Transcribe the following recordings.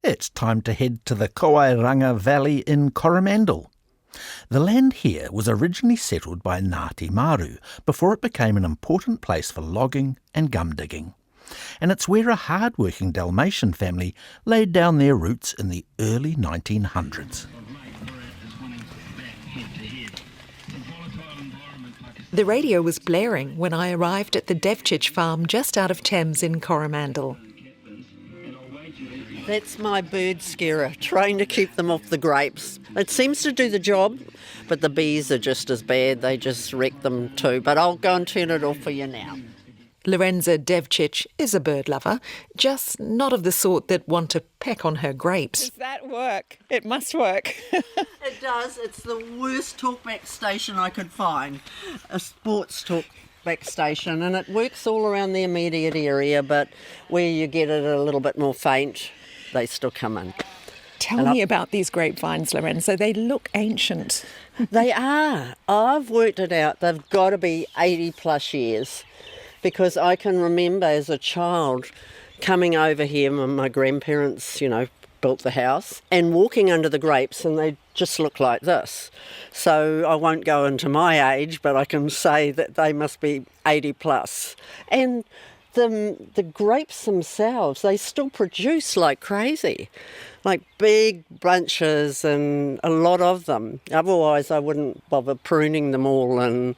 It's time to head to the Koairanga Valley in Coromandel. The land here was originally settled by Ngāti Maru before it became an important place for logging and gum digging. And it's where a hard-working Dalmatian family laid down their roots in the early 1900s. The radio was blaring when I arrived at the Devcich farm just out of Thames in Coromandel. That's my bird scarer, trying to keep them off the grapes. It seems to do the job, but the bees are just as bad. They just wreck them too. But I'll go and turn it off for you now. Lorenza Devcich is a bird lover, just not of the sort that want to peck on her grapes. Does that work? It must work. It does. It's the worst talkback station I could find, a sports talkback station, and it works all around the immediate area, but where you get it a little bit more faint, they still come in. Tell me about these grapevines, Lorenza. They look ancient. They are. I've worked it out. They've got to be 80 plus years. Because I can remember as a child coming over here when my grandparents, built the house and walking under the grapes, and they just look like this. So I won't go into my age, but I can say that they must be 80 plus. And the grapes themselves, they still produce like crazy, like big bunches and a lot of them. Otherwise I wouldn't bother pruning them all and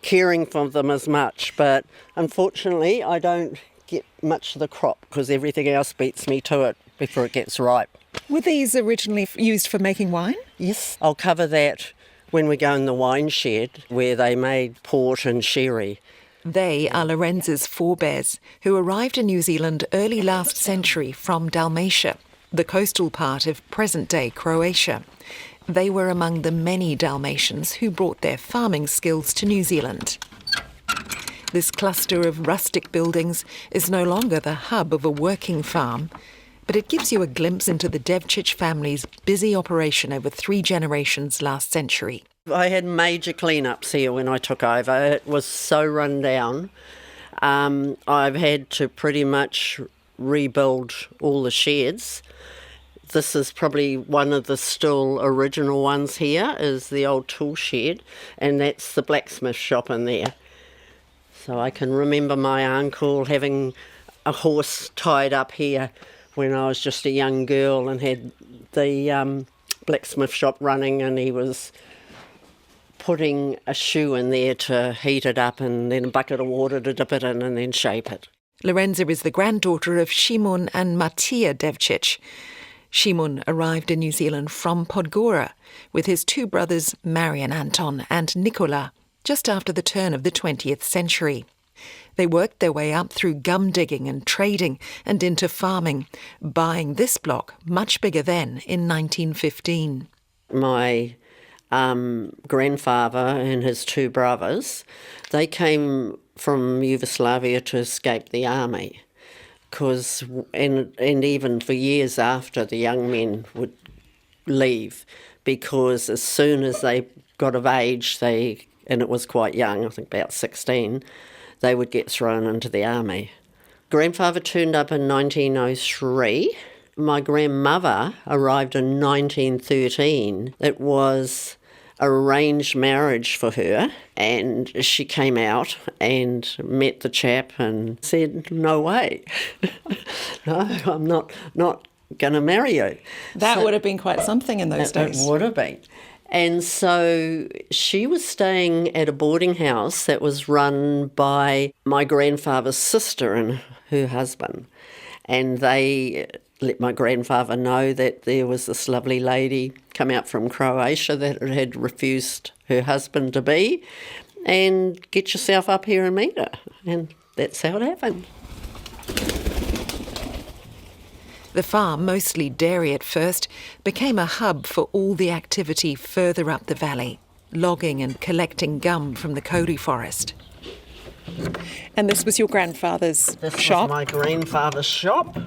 caring for them as much, but unfortunately I don't get much of the crop because everything else beats me to it before it gets ripe. Were these originally used for making wine? Yes, I'll cover that when we go in the wine shed where they made port and sherry. They are Lorenza's forebears, who arrived in New Zealand early last century from Dalmatia, the coastal part of present-day Croatia. They were among the many Dalmatians who brought their farming skills to New Zealand. This cluster of rustic buildings is no longer the hub of a working farm, but it gives you a glimpse into the Devcich family's busy operation over 3 generations last century. I had major clean-ups here when I took over. It was so run down. I've had to pretty much rebuild all the sheds. This is probably one of the still original ones here, is the old tool shed, and that's the blacksmith shop in there. So I can remember my uncle having a horse tied up here when I was just a young girl and had the blacksmith shop running, and he was putting a shoe in there to heat it up and then a bucket of water to dip it in and then shape it. Lorenza is the granddaughter of Shimon and Matija Devcich. Shimon arrived in New Zealand from Podgora with his 2 brothers Marian Anton and Nikola just after the turn of the 20th century. They worked their way up through gum digging and trading and into farming, buying this block, much bigger then, in 1915. My grandfather and his 2 brothers, they came from Yugoslavia to escape the army. And even for years after, the young men would leave, because as soon as they got of age, and it was quite young, I think about 16, they would get thrown into the army. Grandfather turned up in 1903. My grandmother arrived in 1913. It was arranged marriage for her, and she came out and met the chap and said, no way, no, I'm not going to marry you. That would have been quite something in those days. It would have been. And so she was staying at a boarding house that was run by my grandfather's sister and her husband, and they let my grandfather know that there was this lovely lady come out from Croatia that had refused her husband to be, and get yourself up here and meet her. And that's how it happened. The farm, mostly dairy at first, became a hub for all the activity further up the valley, logging and collecting gum from the Kauri forest. And this was your grandfather's This shop? was my grandfather's shop.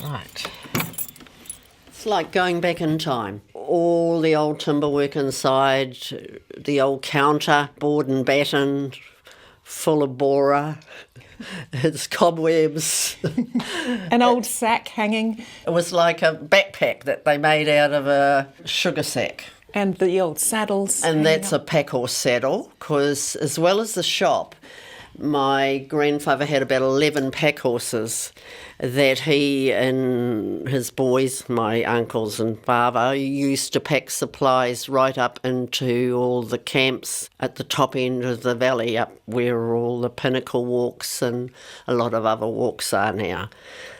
Right. It's like going back in time. All the old timber work inside, the old counter, board and batten, full of borer. It's cobwebs. An old sack hanging, It was like a backpack that they made out of a sugar sack. and the old saddles. And that's a pack horse saddle, because as well as the shop, my grandfather had about 11 pack horses that he and his boys, my uncles and father, used to pack supplies right up into all the camps at the top end of the valley, up where all the pinnacle walks and a lot of other walks are now.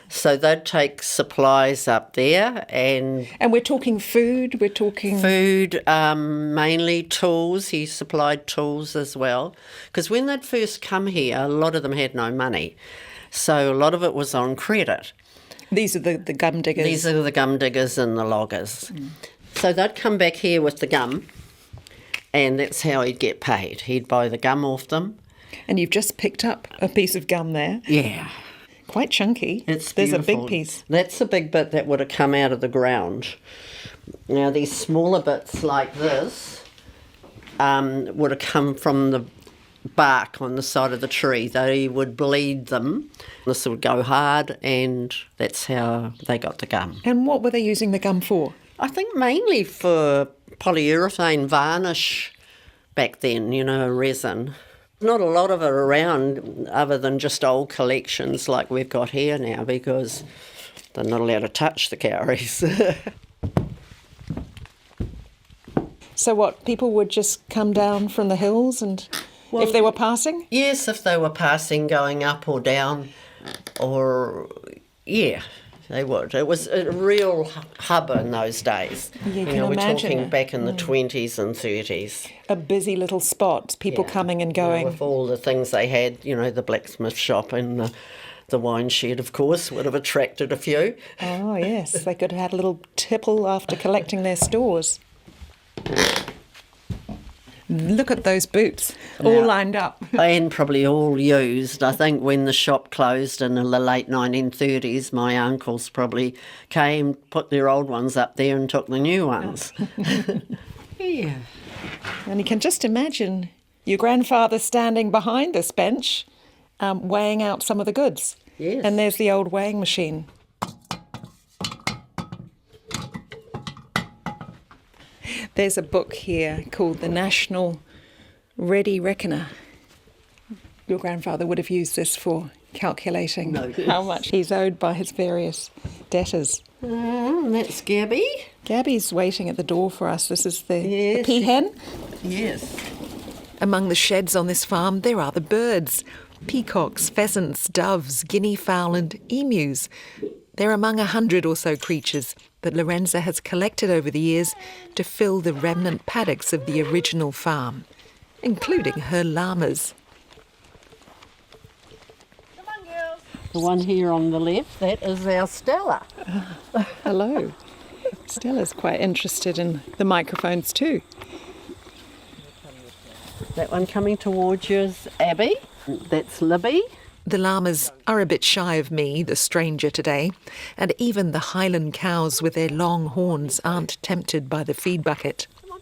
So they'd take supplies up there, and we're talking food, we're talking... food, mainly tools. He supplied tools as well. Because when they'd first come here, a lot of them had no money. So a lot of it was on credit. These are the gum diggers. These are the gum diggers and the loggers. So they'd come back here with the gum, and that's how he'd get paid. He'd buy the gum off them. And you've just picked up a piece of gum there. Yeah. Quite chunky. It's There's beautiful. a big piece. That's a big bit that would have come out of the ground. Now, these smaller bits like this would have come from the bark on the side of the tree. They would bleed them. This would go hard, and that's how they got the gum. And what were they using the gum for? I think mainly for polyurethane varnish back then, resin. Not a lot of it around other than just old collections like we've got here now, because they're not allowed to touch the cowries. So what, people would just come down from the hills and if they were passing? Yes, if they were passing, going up or down, or yeah, they would. It was a real hub in those days. You can we're imagine talking it. back in the 20s and 30s. A busy little spot, people coming and going. With all the things they had, the blacksmith shop and the wine shed, of course, would have attracted a few. Oh, yes, they could have had a little tipple after collecting their stores. Look at those boots, all lined up. And probably all used. I think when the shop closed in the late 1930s, my uncles probably came, put their old ones up there and took the new ones. Yeah. And you can just imagine your grandfather standing behind this bench, weighing out some of the goods. Yes. And there's the old weighing machine. There's a book here called The National Ready Reckoner. Your grandfather would have used this for calculating how much he's owed by his various debtors. That's Gabby. Gabby's waiting at the door for us. This is the peahen. Yes. Among the sheds on this farm, there are the birds. Peacocks, pheasants, doves, guinea fowl and emus. They're among 100 or so creatures that Lorenza has collected over the years to fill the remnant paddocks of the original farm, including her llamas. Come on, girls. The one here on the left, that is our Stella. Hello. Stella's quite interested in the microphones too. That one coming towards you is Abby. That's Libby. The llamas are a bit shy of me, the stranger today, and even the Highland cows with their long horns aren't tempted by the feed bucket. Come on.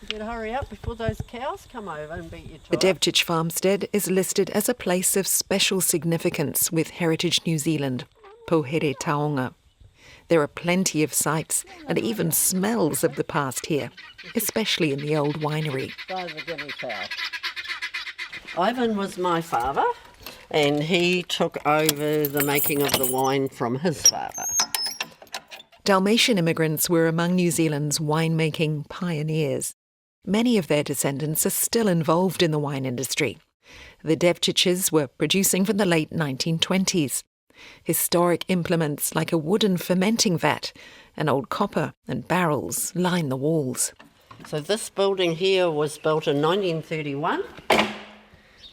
You better hurry up before those cows come over and beat you to The it. Devcich farmstead is listed as a place of special significance with Heritage New Zealand, Pohere Taonga. There are plenty of sights and even smells of the past here, especially in the old winery. By the guinea fowl. Ivan was my father, and he took over the making of the wine from his father. Dalmatian immigrants were among New Zealand's winemaking pioneers. Many of their descendants are still involved in the wine industry. The Devchiches were producing from the late 1920s. Historic implements like a wooden fermenting vat and old copper and barrels line the walls. So this building here was built in 1931.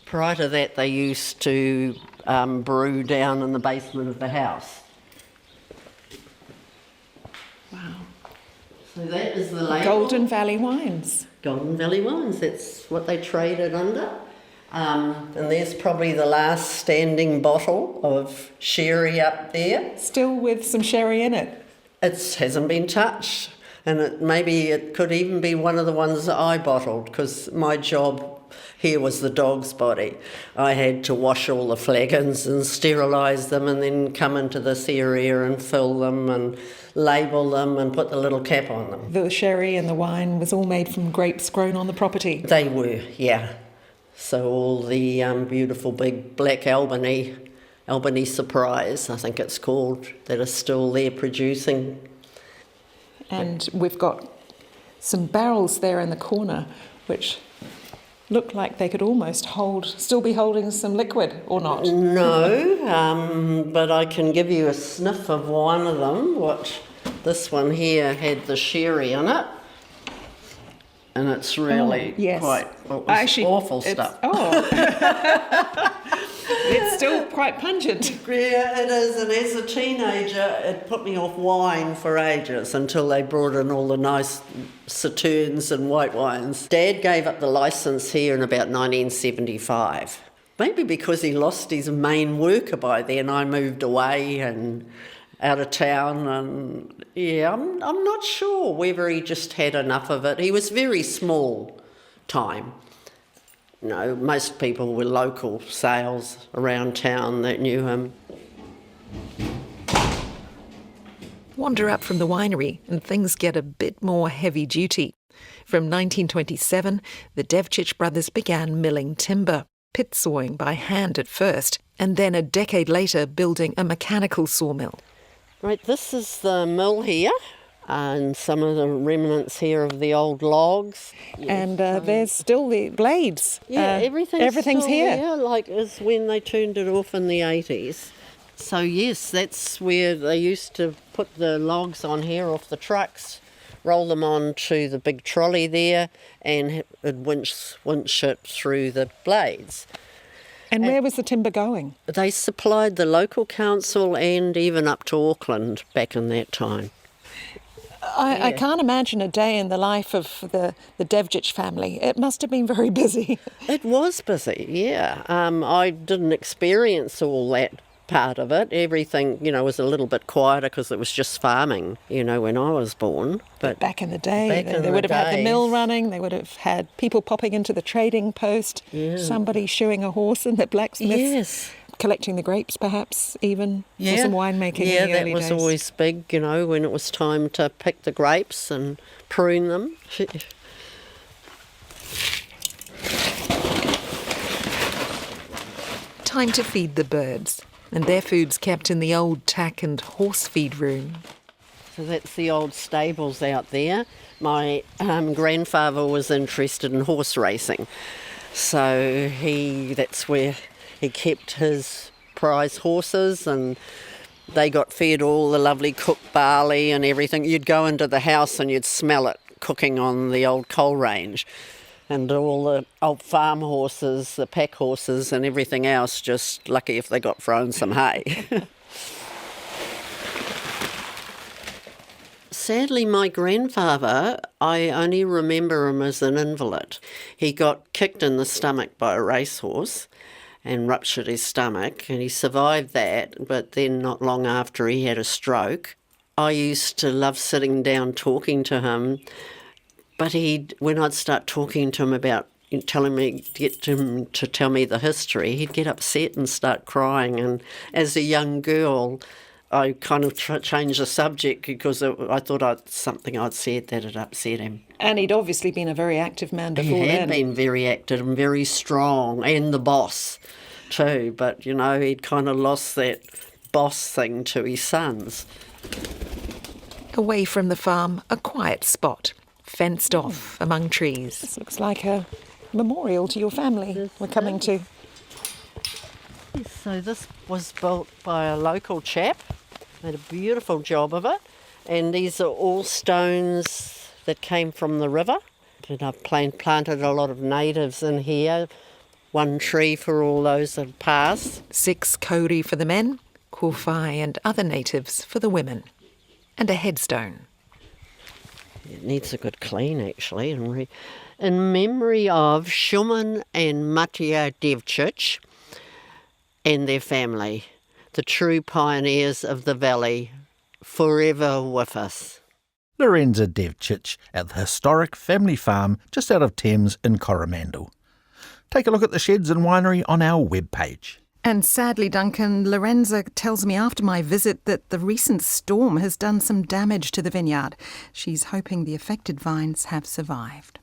Prior to that, they used to brew down in the basement of the house. Wow. So that is the label. Golden Valley wines. Golden Valley wines, that's what they traded under. And there's probably the last standing bottle of sherry up there. Still with some sherry in it. It hasn't been touched. And maybe it could even be one of the ones that I bottled, because my job Here was the dog's body. I had to wash all the flagons and sterilise them and then come into this area and fill them and label them and put the little cap on them. The sherry and the wine was all made from grapes grown on the property? They were, yeah. So all the beautiful big black Albany Surprise, I think it's called, that are still there producing. And we've got some barrels there in the corner which look like they could almost still be holding some liquid, or not? No, but I can give you a sniff of one of them. This one here had the sherry in it. And it's really quite awful stuff. It's still quite pungent. Yeah, it is. And as a teenager, it put me off wine for ages until they brought in all the nice Sauternes and white wines. Dad gave up the licence here in about 1975. Maybe because he lost his main worker by then. I moved away and out of town, and yeah, I'm not sure whether he just had enough of it. He was very small time. You know, most people were local sales around town that knew him. Wander up from the winery and things get a bit more heavy duty. From 1927, the Devcich brothers began milling timber, pit sawing by hand at first, and then a decade later building a mechanical sawmill. Right, this is the mill here, and some of the remnants here of the old logs. And there's still the blades. Yeah, everything's still here. Like as when they turned it off in the 80s. So yes, that's where they used to put the logs on here off the trucks, roll them onto the big trolley there, and it winch it through the blades. And where was the timber going? They supplied the local council and even up to Auckland back in that time. I can't imagine a day in the life of the Devcich family. It must have been very busy. It was busy, yeah. I didn't experience all that part of it. Everything, was a little bit quieter because it was just farming, when I was born. But back in the day, they would have had the mill running, they would have had people popping into the trading post, somebody shoeing a horse in the blacksmith, collecting the grapes perhaps even, for some winemaking in the early days. Yeah, that was always big, when it was time to pick the grapes and prune them. Time to feed the birds. And their food's kept in the old tack and horse feed room. So that's the old stables out there. My grandfather was interested in horse racing. So that's where he kept his prize horses, and they got fed all the lovely cooked barley and everything. You'd go into the house and you'd smell it cooking on the old coal range. And all the old farm horses, the pack horses and everything else, just lucky if they got thrown some hay. Sadly, my grandfather, I only remember him as an invalid. He got kicked in the stomach by a racehorse and ruptured his stomach, and he survived that, but then not long after he had a stroke. I used to love sitting down talking to him. But when I'd start talking to him about get him to tell me the history, he'd get upset and start crying. And as a young girl, I kind of changed the subject because I thought something I'd said that had upset him. And he'd obviously been a very active man before then. He had been very active and very strong, and the boss too. But, he'd kind of lost that boss thing to his sons. Away from the farm, a quiet spot. Fenced off among trees. This looks like a memorial to your family we're coming to. Yes, so this was built by a local chap. Made a beautiful job of it. And these are all stones that came from the river. And I've planted a lot of natives in here. One tree for all those that passed. 6 kauri for the men, kowhai and other natives for the women. And a headstone. It needs a good clean, actually. In memory of Shuman and Matia Devcich and their family, the true pioneers of the valley, forever with us. Lorenza Devcich at the historic family farm just out of Thames in Coromandel. Take a look at the sheds and winery on our webpage. And sadly, Duncan, Lorenza tells me after my visit that the recent storm has done some damage to the vineyard. She's hoping the affected vines have survived.